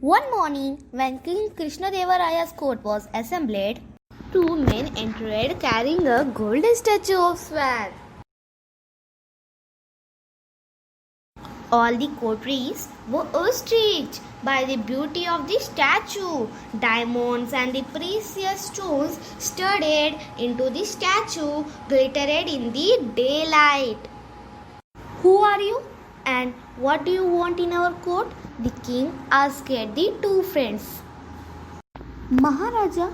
One morning, when King Krishnadevaraya's court was assembled, two men entered carrying a golden statue of Swan. All the courtiers were astonished by the beauty of the statue. Diamonds and the precious stones studded into the statue glittered in the daylight. "Who are you? And what do you want in our court?" the king asked the two friends. "Maharaja,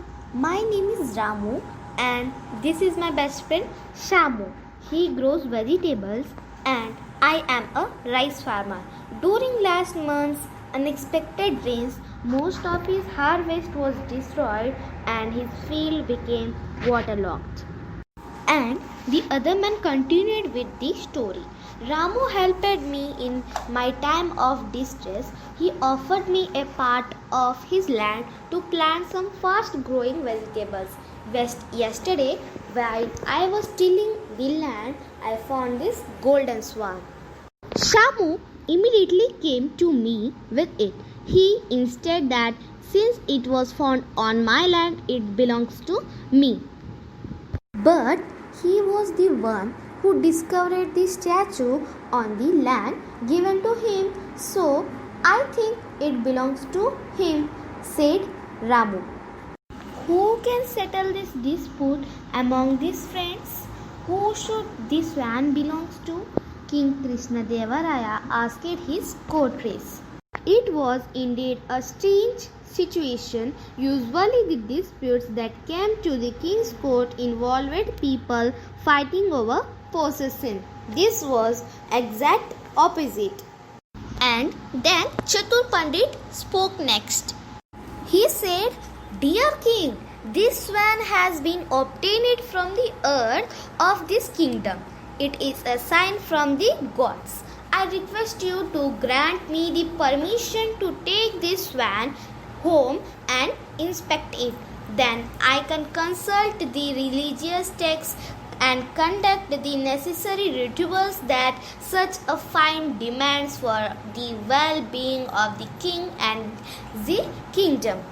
my name is Ramu and this is my best friend Shamu. He grows vegetables and I am a rice farmer. During last month's unexpected rains, most of his harvest was destroyed and his field became waterlogged." And the other man continued with the story. "Ramu helped me in my time of distress. He offered me a part of his land to plant some fast-growing vegetables. Yesterday, while I was tilling the land, I found this golden swan. Shamu immediately came to me with it. He insisted that since it was found on my land, it belongs to me. But he was the one who discovered the statue on the land given to him, so I think it belongs to him," said Ramu. "Who can settle this dispute among these friends? Who should the swan belong to?" King Krishnadevaraya asked his courtiers. It was indeed a strange situation. Usually the disputes that came to the king's court involved people fighting over possession. This was exact opposite. And then Chatur Pandit spoke next. He said, "Dear king, this swan has been obtained from the earth of this kingdom. It is a sign from the gods. I request you to grant me the permission to take this swan home and inspect it. Then I can consult the religious texts and conduct the necessary rituals that such a find demands for the well-being of the king and the kingdom."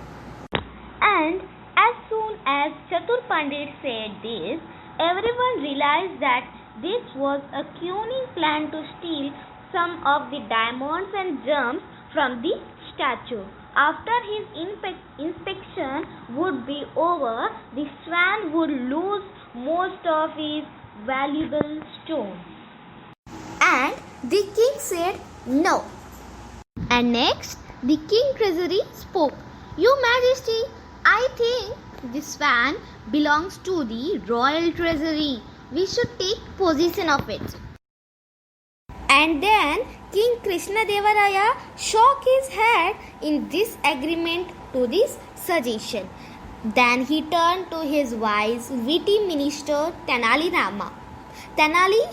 And as soon as Chatur Pandit said this, everyone realized that this was a cunning plan to steal some of the diamonds and gems from the statue. After his inspection would be over, the swan would lose most of his valuable stones. And the king said no. And next, the king treasury spoke. "Your Majesty, I think the swan belongs to the royal treasury. We should take possession of it." And then King Krishnadevaraya shook his head in disagreement to this suggestion. Then he turned to his wise, witty minister Tenali Rama. "Tenali,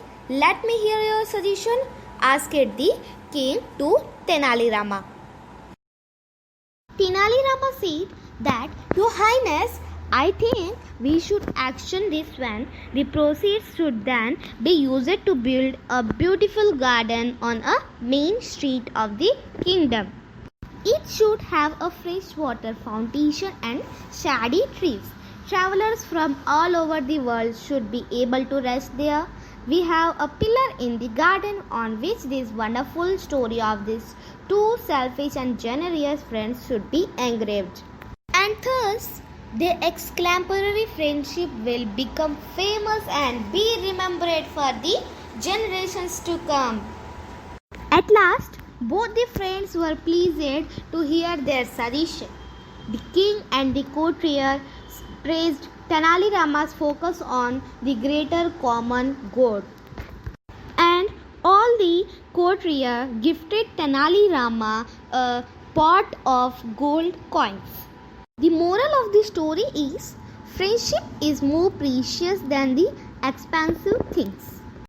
let me hear your suggestion," asked the king to Tenali Rama. Tenali Rama said that, "Your Highness, I think we should auction this swan. The proceeds should then be used to build a beautiful garden on a main street of the kingdom. It should have a freshwater fountain and shady trees. Travelers from all over the world should be able to rest there. We have a pillar in the garden on which this wonderful story of these two selfish and generous friends should be engraved. And thus, their exemplary friendship will become famous and be remembered for the generations to come." At last, both the friends were pleased to hear their suggestion. The king and the courtiers praised Tenali Rama's focus on the greater common good. And all the courtiers gifted Tenali Rama a pot of gold coins. The moral of the story is, friendship is more precious than the expensive things.